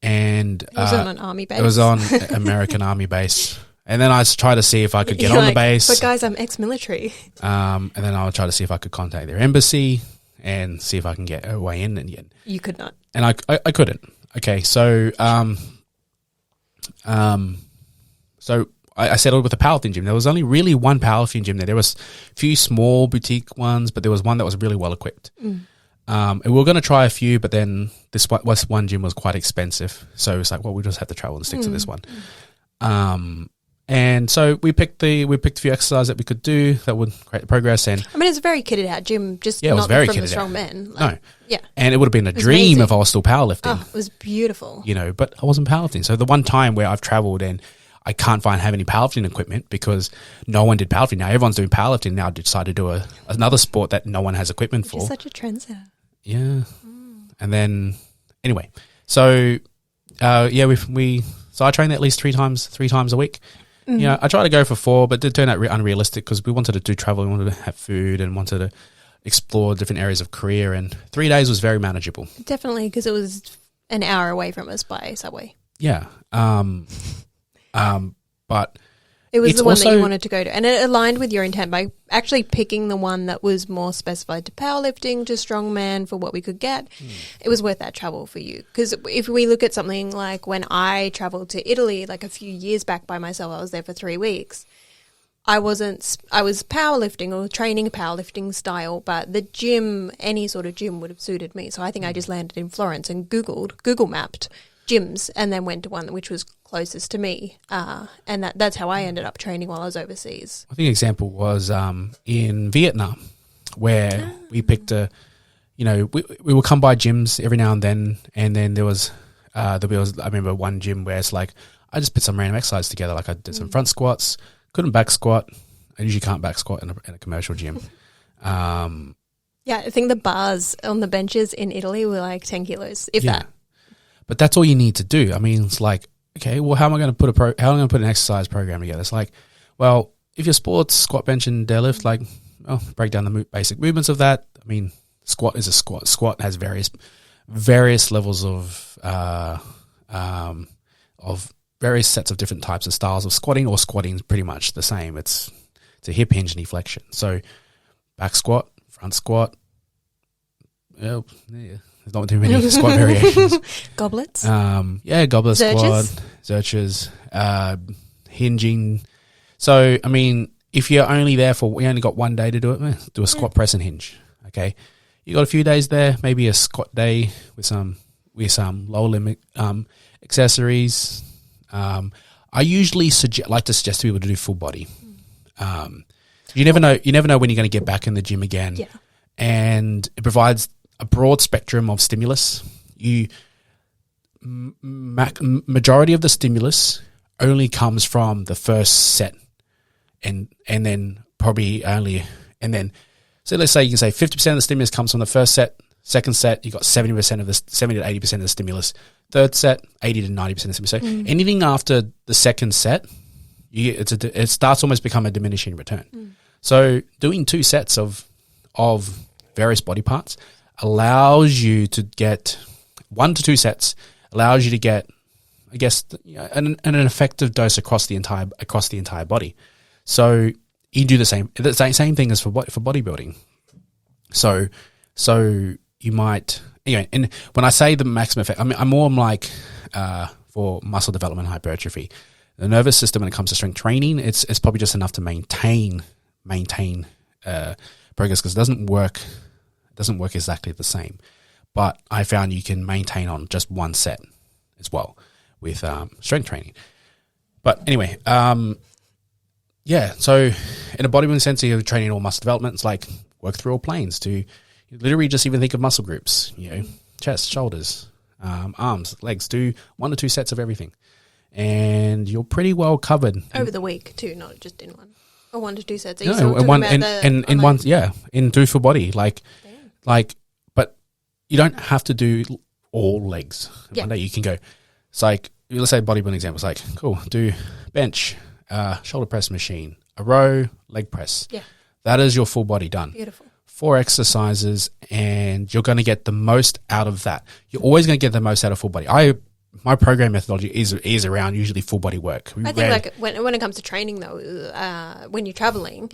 and it was on an army base. It was on American army base. And then I tried to see if I could get on the base. But guys, I'm ex-military. And then I would try to see if I could contact their embassy and see if I can get a way in. And yet you could not. And I couldn't. Okay, so I settled with a powerlifting gym. There was only really one powerlifting gym there. There was a few small boutique ones, but there was one that was really well equipped. And we were going to try a few, but then this one gym was quite expensive. So it's like, well, we'll just have to travel and stick to this one. And so we picked a few exercises that we could do that would create the progress. And I mean, it's a very kitted out gym, just it was not very from the kitted strong out. men. No. Yeah. And it would have been a dream amazing. if I was still powerlifting. Oh, it was beautiful. But I wasn't powerlifting. So the one time where I've traveled and I can't have any powerlifting equipment because no one did powerlifting. Now everyone's doing powerlifting. Now I decided to do another sport that no one has equipment for. You're such a trendsetter. Yeah. And then anyway, so so I train at least three times a week. Yeah, I tried to go for 4, but it did turn out unrealistic because we wanted to do travel, we wanted to have food and wanted to explore different areas of Korea, and 3 days was very manageable. Definitely, because it was an hour away from us by subway. Yeah. But it was it's the one also, that you wanted to go to. And it aligned with your intent by actually picking the one that was more specified to powerlifting, to strongman, for what we could get. It was worth that travel for you. Because if we look at something like when I traveled to Italy, like a few years back by myself, I was there for 3 weeks. I was powerlifting or training powerlifting style, but the gym, any sort of gym would have suited me. So I think I just landed in Florence and Google mapped gyms and then went to one which was closest to me. And that's how I ended up training while I was overseas. I think an example was in Vietnam, where we picked we will come by gyms every now and then there was I remember one gym where it's like, I just put some random exercise together, like I did some front squats, couldn't back squat. I usually can't back squat in a commercial gym. Yeah, I think the bars on the benches in Italy were like 10 kilos, if that. But that's all you need to do. I mean, it's like, okay, well, how am I going to put an exercise program together? It's like, well, if your sports, squat, bench, and deadlift, like, break down the basic movements of that. I mean, squat is a squat. Squat has various levels of various sets of different types of styles of squatting, or squatting is pretty much the same. It's a hip hinge and knee flexion. So back squat, front squat. Yeah, there's not too many squat variations. Goblets. Goblet squat, zerches, hinging. So, I mean, if you're only there we only got 1 day to do it, do a squat, press, and hinge. Okay, you got a few days there, maybe a squat day with some lower limb accessories. I usually like to suggest to people to do full body. You never know when you're going to get back in the gym again. Yeah. And it provides a broad spectrum of stimulus. Majority of the stimulus only comes from the first set, and then probably only, and then, so let's say you can say 50% of the stimulus comes from the first set. Second set, you got 70% of the 70 to 80% of the stimulus. Third set, 80 to 90% of the stimulus. So anything after the second set, it starts almost become a diminishing return. So doing 2 sets of various body parts allows you to get 1 to 2 sets, allows you to get, I guess, an effective dose across the entire body. So you do the same thing as for bodybuilding. So you might, anyway, and when I say the maximum effect, I mean, I'm more like for muscle development, hypertrophy. The nervous system, when it comes to strength training, it's probably just enough to maintain progress, because it doesn't work exactly the same. But I found you can maintain on just 1 set as well with strength training. But anyway, so in a bodybuilding sense, you're training all muscle development. It's like work through all planes to literally just even think of muscle groups, chest, shoulders, arms, legs. Do 1 to 2 sets of everything, and you're pretty well covered over the week too, not just in one. Or 1 to 2 sets. In do full body, but you don't have to do all legs. One day you can go. It's like, let's say bodybuilding example. It's like, cool, do bench, shoulder press machine, a row, leg press. Yeah, that is your full body done. Beautiful. 4 exercises, and you're going to get the most out of that. You're always going to get the most out of full body. My program methodology is around usually full body work. I think like when it comes to training though, when you're traveling,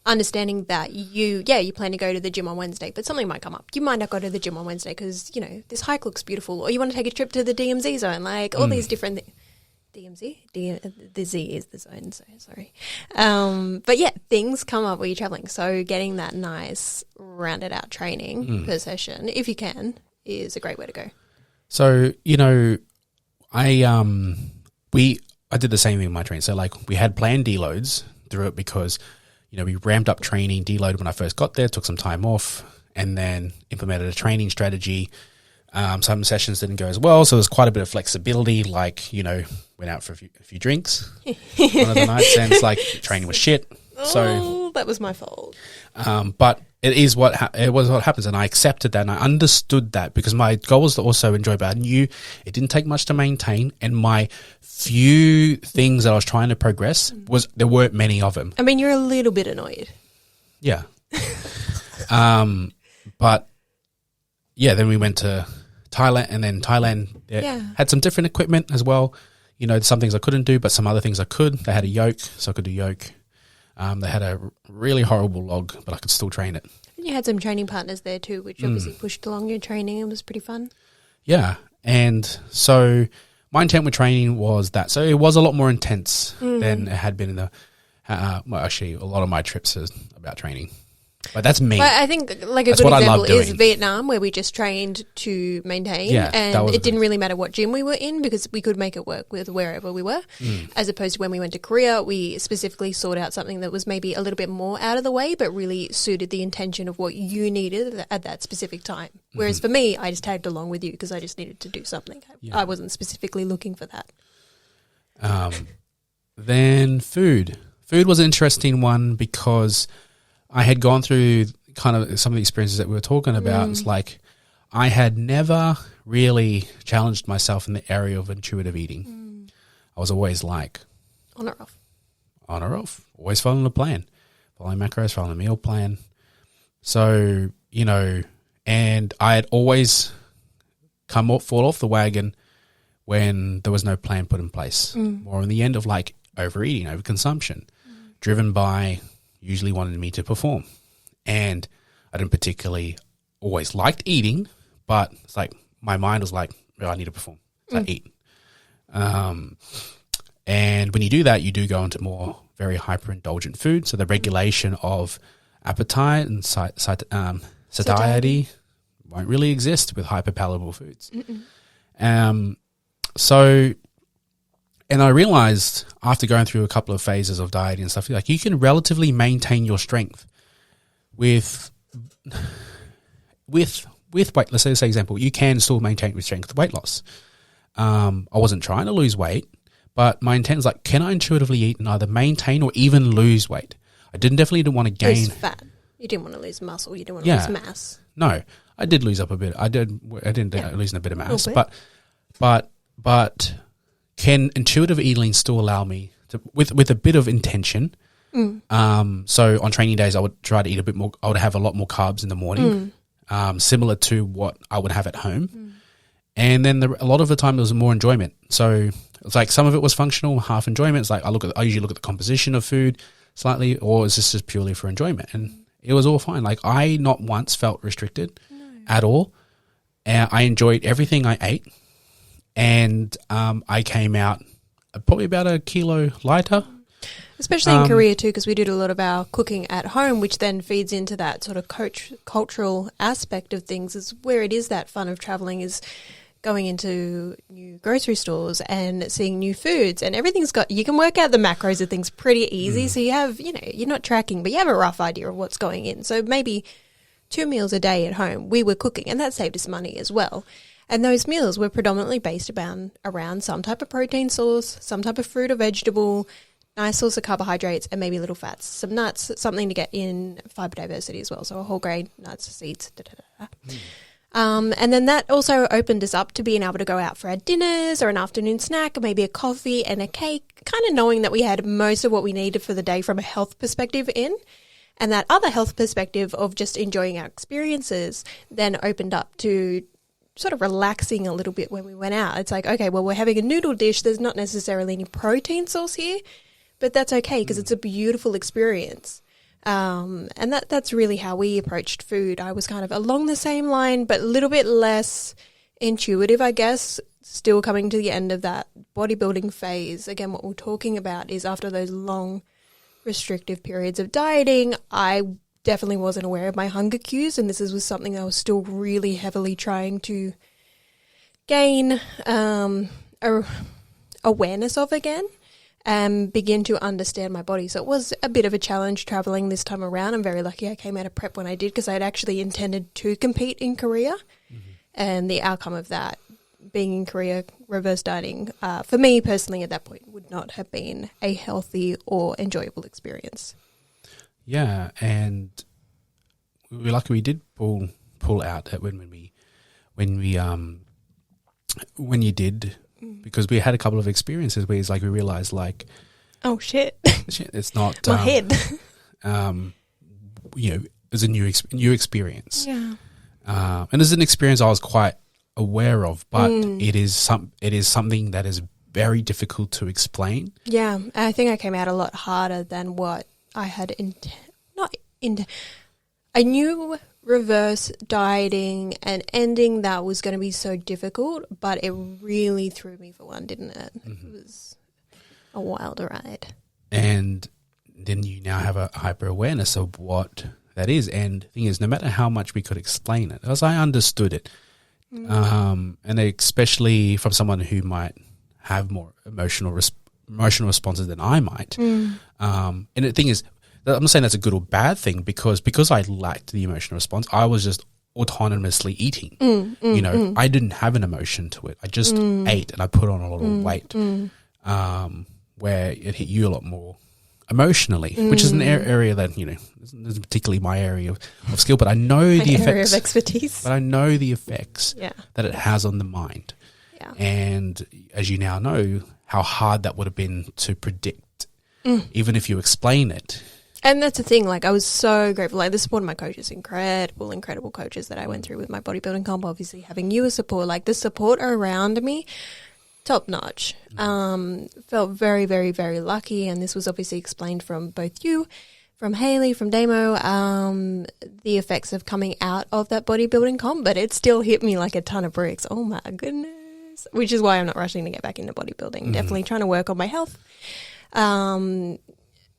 understanding that you plan to go to the gym on Wednesday, but something might come up. You might not go to the gym on Wednesday because, this hike looks beautiful, or you want to take a trip to the DMZ zone, like all these different DMZ? The Z is the zone, so sorry. But yeah, things come up while you're traveling. So getting that nice rounded out training per session, if you can, is a great way to go. So, I did the same thing in my training. So like we had planned deloads through it because, we ramped up training, deloaded when I first got there, took some time off, and then implemented a training strategy. Some sessions didn't go as well, so there's quite a bit of flexibility, like, went out for a few drinks one of the nights, and it's like training was shit. So that was my fault. But it was what happens, and I accepted that, and I understood that, because my goal was to also enjoy, but I knew it didn't take much to maintain, and my few things that I was trying to progress there weren't many of them. I mean, you're a little bit annoyed. Yeah. But yeah, then we went to Thailand, and then Thailand had some different equipment as well. You know, some things I couldn't do, but some other things I could. They had a yoke, so I could do yoke. They had a really horrible log, but I could still train it. And you had some training partners there too, which obviously pushed along your training and was pretty fun. Yeah, and so my intent with training was that. So it was a lot more intense than it had been in the well, actually, a lot of my trips is about training. But that's me. But I think like a that's good what example I love is doing. Vietnam, where we just trained to maintain, and it didn't really matter what gym we were in because we could make it work with wherever we were. As opposed to when we went to Korea, we specifically sought out something that was maybe a little bit more out of the way, but really suited the intention of what you needed at that specific time. Whereas for me, I just tagged along with you because I just needed to do something. I wasn't specifically looking for that. Then food. Food was an interesting one because I had gone through kind of some of the experiences that we were talking about. It's like I had never really challenged myself in the area of intuitive eating. I was always like... On or off. On or off. Always following the plan. Following macros, following the meal plan. So, you know, and I had always fall off the wagon when there was no plan put in place. Or in the end of like overeating, overconsumption, driven by... usually wanted me to perform. And I didn't particularly always liked eating, but it's like my mind was like, oh, I need to perform. So I eat. And when you do that, you do go into more very hyper-indulgent food. So the regulation of appetite and satiety won't really exist with hyper-palatable foods. And I realized after going through a couple of phases of dieting and stuff, like you can relatively maintain your strength with weight. Let's say, example, you can still maintain with strength with weight loss. I wasn't trying to lose weight, but my intent is like, can I intuitively eat and either maintain or even lose weight? I definitely didn't want to gain lose fat. You didn't want to lose muscle. You didn't want to lose mass. No, I did lose up a bit. I didn't lose a bit of mass, but can intuitive eating still allow me to, with a bit of intention? So on training days, I would try to eat a bit more. I would have a lot more carbs in the morning, similar to what I would have at home. And then a lot of the time there was more enjoyment. So it's like some of it was functional, half enjoyment. It's like I usually look at the composition of food slightly, or is this just purely for enjoyment? And it was all fine. Like I not once felt restricted at all. And I enjoyed everything I ate. And I came out probably about a kilo lighter. Especially in Korea too, because we did a lot of our cooking at home, which then feeds into that sort of cultural aspect of things, is where it is that fun of traveling is going into new grocery stores and seeing new foods, and you can work out the macros of things pretty easy. So you have, you're not tracking, but you have a rough idea of what's going in. So maybe 2 meals a day at home we were cooking, and that saved us money as well. And those meals were predominantly based around some type of protein source, some type of fruit or vegetable, nice source of carbohydrates, and maybe little fats, some nuts, something to get in fiber diversity as well. So a whole grain, nuts, seeds, and then that also opened us up to being able to go out for our dinners or an afternoon snack, or maybe a coffee and a cake, kind of knowing that we had most of what we needed for the day from a health perspective in. And that other health perspective of just enjoying our experiences then opened up to sort of relaxing a little bit when we went out. It's like, okay, well, we're having a noodle dish. There's not necessarily any protein source here, but that's okay because it's a beautiful experience. And that's really how we approached food. I was kind of along the same line, but a little bit less intuitive, I guess, still coming to the end of that bodybuilding phase. Again, what we're talking about is after those long restrictive periods of dieting, I definitely wasn't aware of my hunger cues, and this was something I was still really heavily trying to gain awareness of again and begin to understand my body. So it was a bit of a challenge traveling this time around. I'm very lucky I came out of prep when I did, because I had actually intended to compete in Korea, and the outcome of that, being in Korea, reverse dieting, for me personally at that point would not have been a healthy or enjoyable experience. Yeah, and we're lucky we did pull out that when you did, because we had a couple of experiences where it's like we realized like, oh shit, it's not my head. It's a new experience. Yeah. And it's an experience I was quite aware of, but it is something that is very difficult to explain. Yeah, I think I came out a lot harder than what I had I knew reverse dieting and ending that was going to be so difficult, but it really threw me for one, didn't it? It was a wild ride. And then you now have a hyper awareness of what that is. And the thing is, no matter how much we could explain it, as I understood it, and especially from someone who might have more emotional responses than I might. And the thing is, I'm not saying that's a good or bad thing, because I lacked the emotional response, I was just autonomously eating. I didn't have an emotion to it. I just ate, and I put on a lot of weight, where it hit you a lot more emotionally, which is an area that, isn't particularly my area of skill, but I know the effects. Area of expertise. But I know the effects that it has on the mind. Yeah. And as you now know, how hard that would have been to predict, even if you explain it. And that's the thing, like I was so grateful, like the support of my coaches, incredible coaches that I went through with my bodybuilding comp, obviously having you as support, like the support around me, top notch. Felt very, very, very lucky, and this was obviously explained from both you, from Hayley, from Damo, the effects of coming out of that bodybuilding comp, but it still hit me like a ton of bricks. Oh my goodness. Which is why I'm not rushing to get back into bodybuilding. Definitely trying to work on my health.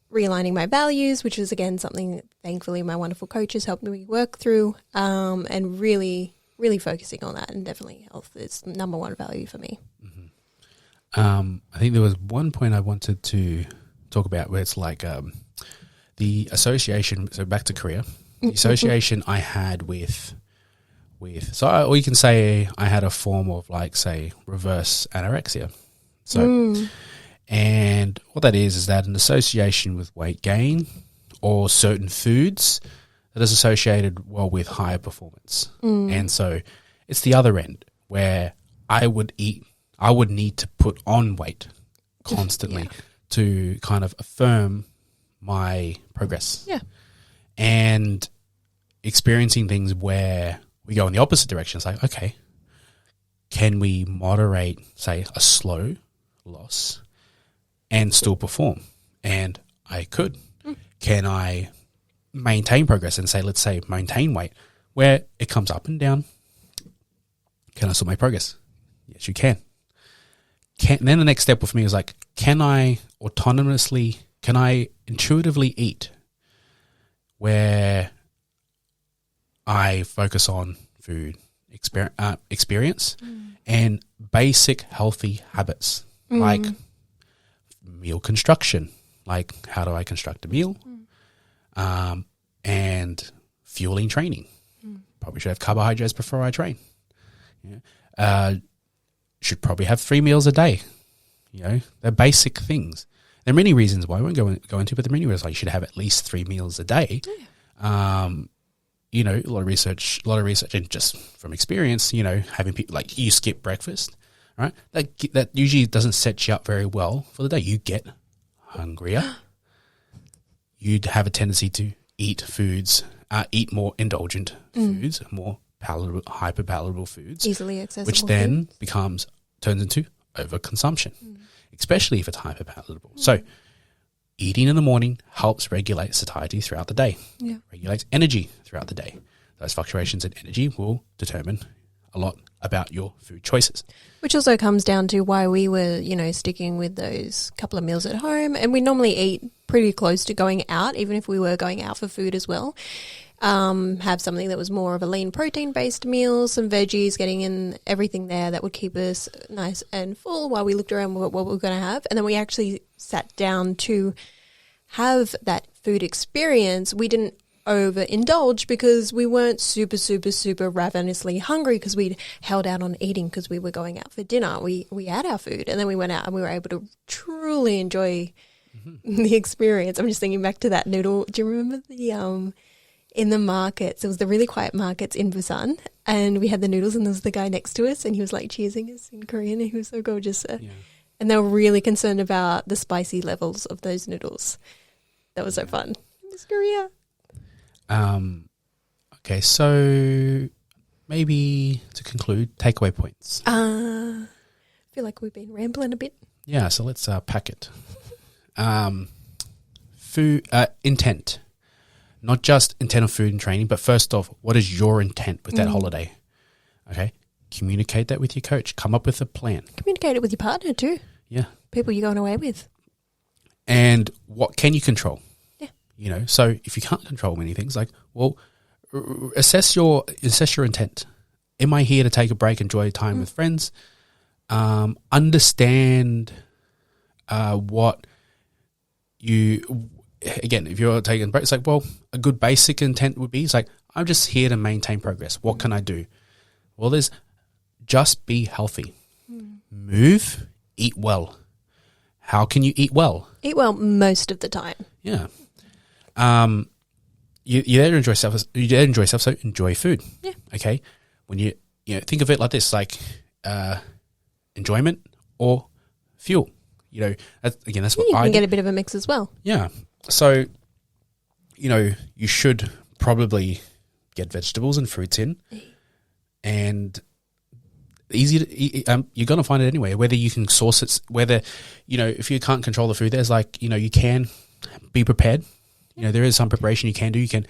Realigning my values, which is again something thankfully my wonderful coaches helped me work through, and really, really focusing on that. And definitely health is number one value for me. I think there was one point I wanted to talk about where it's like the association. So back to Korea, the association I had with or you can say I had a form of like, say, reverse anorexia. So. And what that is that an association with weight gain or certain foods that is associated well with higher performance. And so it's the other end where I would need to put on weight constantly to kind of affirm my progress. Yeah. And experiencing things where we go in the opposite direction. It's like, okay, can we moderate, say, a slow loss and still perform? And I could. Can I maintain progress and say, let's say, maintain weight where it comes up and down? Can I still make progress? Yes, you can. Then the next step for me is like, can I intuitively eat where I focus on food experience and basic healthy habits like meal construction, like how do I construct a meal, and fueling training. Probably should have carbohydrates before I train. Should probably have 3 meals a day. They're basic things. There are many reasons why I won't go into, but there are many reasons why you should have at least 3 meals a day. A lot of research, and just from experience, having people like you skip breakfast. Right, that usually doesn't set you up very well for the day. You get hungrier. You'd have a tendency to eat more indulgent foods, more hyper palatable foods, easily accessible, which then turns into overconsumption, especially if it's hyper palatable. So, eating in the morning helps regulate satiety throughout the day. Yeah, regulates energy throughout the day. Those fluctuations in energy will determine a lot about your food choices. Which also comes down to why we were, sticking with those couple of meals at home. And we normally eat pretty close to going out, even if we were going out for food as well. Have something that was more of a lean protein-based meal, some veggies, getting in everything there that would keep us nice and full while we looked around what we were going to have. And then we actually sat down to have that food experience. We didn't overindulge because we weren't super, super, super ravenously hungry because we'd held out on eating because we were going out for dinner. We had our food and then we went out and we were able to truly enjoy the experience. I'm just thinking back to that noodle. Do you remember the in the markets. It was the really quiet markets in Busan, and we had the noodles, and there was the guy next to us, and he was like cheersing us in Korean, and he was so gorgeous. Yeah. And they were really concerned about the spicy levels of those noodles. That was so fun. It was Korea. Okay, so maybe to conclude, takeaway points. I feel like we've been rambling a bit. Yeah, so let's pack it. Food intent, not just intent of food and training, but first off, what is your intent with that holiday? Okay, communicate that with your coach. Come up with a plan. Communicate it with your partner too. Yeah, people you're going away with. And what can you control? Yeah, you know. So if you can't control many things, like, well, assess your intent. Am I here to take a break, enjoy time with friends? Understand what you, again, if you're taking a break, it's like, well, a good basic intent would be, it's like, I'm just here to maintain progress. What can I do? Well, there's just be healthy. Move, eat well. How can you eat well? Eat well most of the time. Yeah. You're there to enjoy yourself. You're there to enjoy yourself, so enjoy food. Yeah. Okay. When you think of it like this, like enjoyment or fuel. You know, that's what you I can do. get a bit of a mix as well. Yeah. So, you know, you should probably get vegetables and fruits in, and easy to eat, you're going to find it anyway. Whether you can source it, whether, you know, if you can't control the food, there's like, you know, you can be prepared. You know, there is some preparation you can do. You can,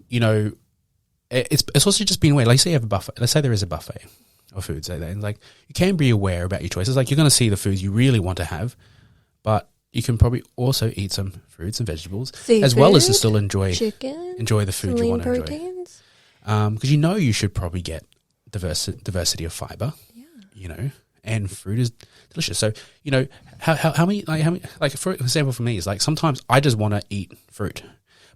you know, it's also just being aware. Like, say you have a buffet. Let's say there is a buffet of food, say that, and like, you can be aware about your choices. Like, you're going to see the foods you really want to have, but you can probably also eat some fruits and vegetables, seafood, as well as to still enjoy chicken, the food you want to proteins. enjoy. Because you know you should probably get diversity of fiber. Yeah. You know, and fruit is delicious. So, you know, how many, like for example, for me, is like, sometimes I just want to eat fruit,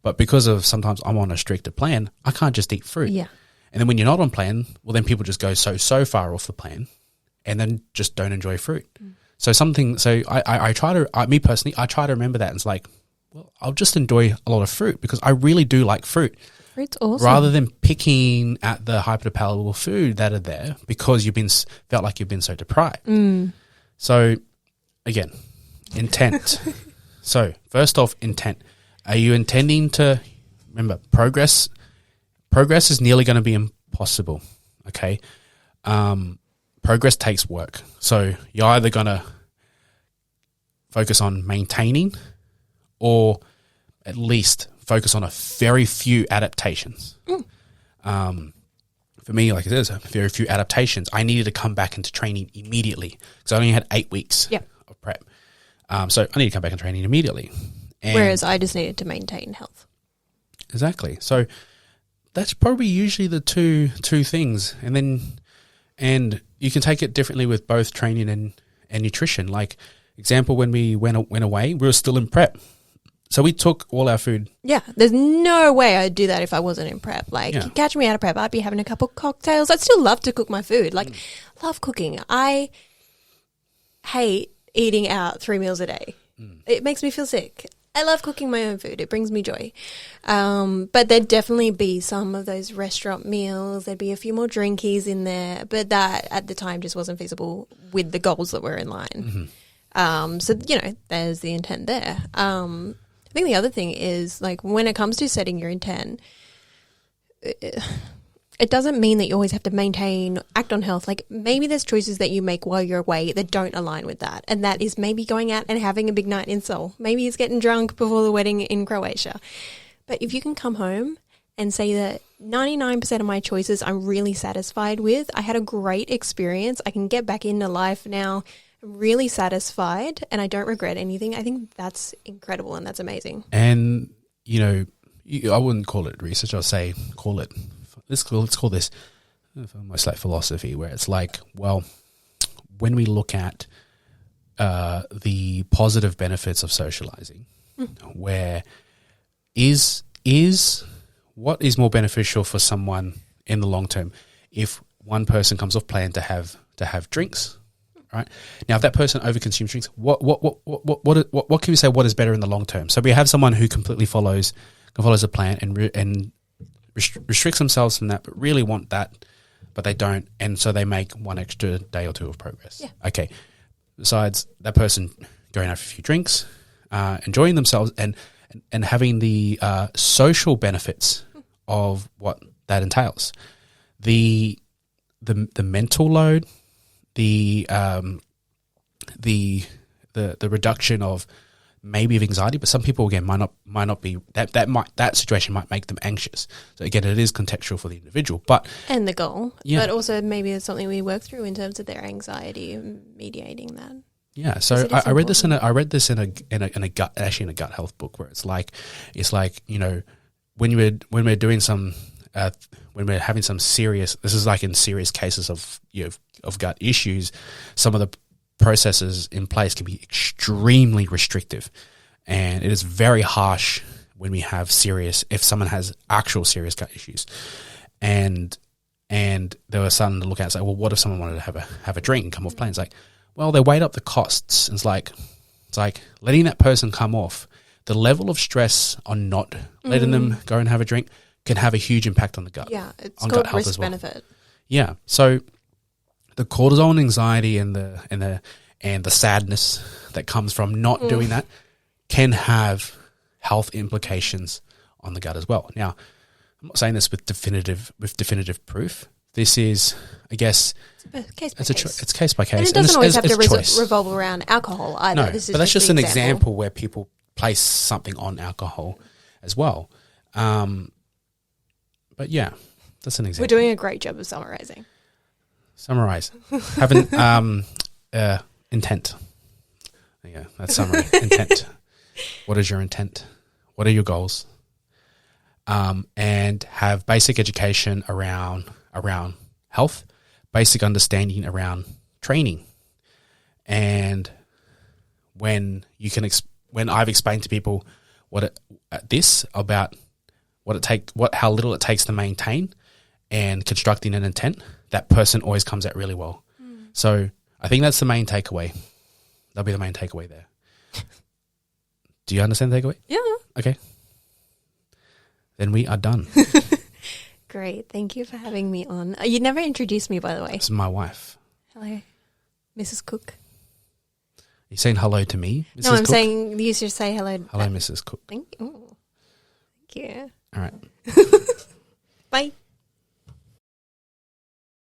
but because of sometimes I'm on a stricter plan, I can't just eat fruit. Yeah. And then when you're not on plan, well, then people just go so far off the plan, and then just don't enjoy fruit. So I try to, me personally, I try to remember that. And it's like, well, I'll just enjoy a lot of fruit because I really do like fruit. Fruit's awesome. Rather than picking at the hyperpalatable food that are there because felt like you've been so deprived. So, again, intent. So, first off, intent. Are you intending to, remember, progress is nearly going to be impossible, okay? Progress takes work. So, you're either going to focus on maintaining or at least focus on a very few adaptations. For me, like there's a very few adaptations. I needed to come back into training immediately because I only had 8 weeks of prep. So I need to come back into training immediately. And whereas I just needed to maintain health. Exactly. So that's probably usually the two things. And you can take it differently with both training and nutrition. Like, example, when we went away, we were still in prep. So we took all our food. Yeah, there's no way I'd do that if I wasn't in prep. Like, you catch me out of prep, I'd be having a couple cocktails. I'd still love to cook my food. Like, love cooking. I hate eating out 3 meals a day. It makes me feel sick. I love cooking my own food. It brings me joy. But there'd definitely be some of those restaurant meals. There'd be a few more drinkies in there. But that, at the time, just wasn't feasible with the goals that were in line. So, you know, there's the intent there. I think the other thing is, like, when it comes to setting your intent, it doesn't mean that you always have to act on health. Like, maybe there's choices that you make while you're away that don't align with that. And that is maybe going out and having a big night in Seoul. Maybe it's getting drunk before the wedding in Croatia. But if you can come home and say that 99% of my choices I'm really satisfied with, I had a great experience, I can get back into life now, I'm really satisfied, and I don't regret anything, I think that's incredible and that's amazing. And, you know, I wouldn't call it research. I'll say let's call this almost like philosophy, where it's like, well, when we look at the positive benefits of socializing, where is what is more beneficial for someone in the long term if one person comes off plan to have drinks, right? Now, if that person overconsumes drinks, what can we say? What is better in the long term? So we have someone who completely follows follows a plan and restricts themselves from that, but really want that, but they don't, and so they make one extra day or two of progress. Yeah. Okay. Besides that person going out for a few drinks, enjoying themselves, and having the social benefits of what that entails, the mental load, the reduction of maybe of anxiety, but some people again might not be that situation might make them anxious. So again, it is contextual for the individual, but and the goal, yeah. But also maybe it's something we work through in terms of their anxiety and mediating that. Yeah, so I read this in a gut health book where it's like you know when we're doing some when we're having some serious, this is like in serious cases of of gut issues, some of the processes in place can be extremely restrictive, and it is very harsh when we have if someone has actual serious gut issues, and they were starting to look at it and say, well, what if someone wanted to have a drink and come off plane? It's like, well, they weighed up the costs. It's like letting that person come off, the level of stress on not letting them go and have a drink can have a huge impact on the gut. Yeah, it's on called gut health risk as well. benefit. Yeah, so the cortisol and anxiety and the sadness that comes from not doing that can have health implications on the gut as well. Now, I'm not saying this with definitive proof. This is, I guess, it's case by case. And it doesn't always have to choice. revolve around alcohol either. No, This is but that's just an an example where people place something on alcohol as well. But yeah, that's an example. We're doing a great job of summarizing. Summarize. Haven't intent. Yeah, that's summary. Intent. What is your intent? What are your goals? And have basic education around health, basic understanding around training, and when I've explained to people how little it takes to maintain and constructing an intent, that person always comes out really well. So I think that's the main takeaway. That'll be the main takeaway there. Do you understand the takeaway? Yeah. Okay. Then we are done. Great. Thank you for having me on. You never introduced me, by the way. This is my wife. Hello, Mrs. Cook. Are you saying hello to me, Mrs. No, I'm Cook? saying you should say hello. Hello, Mrs. Cook. Thank you. Thank you. All right.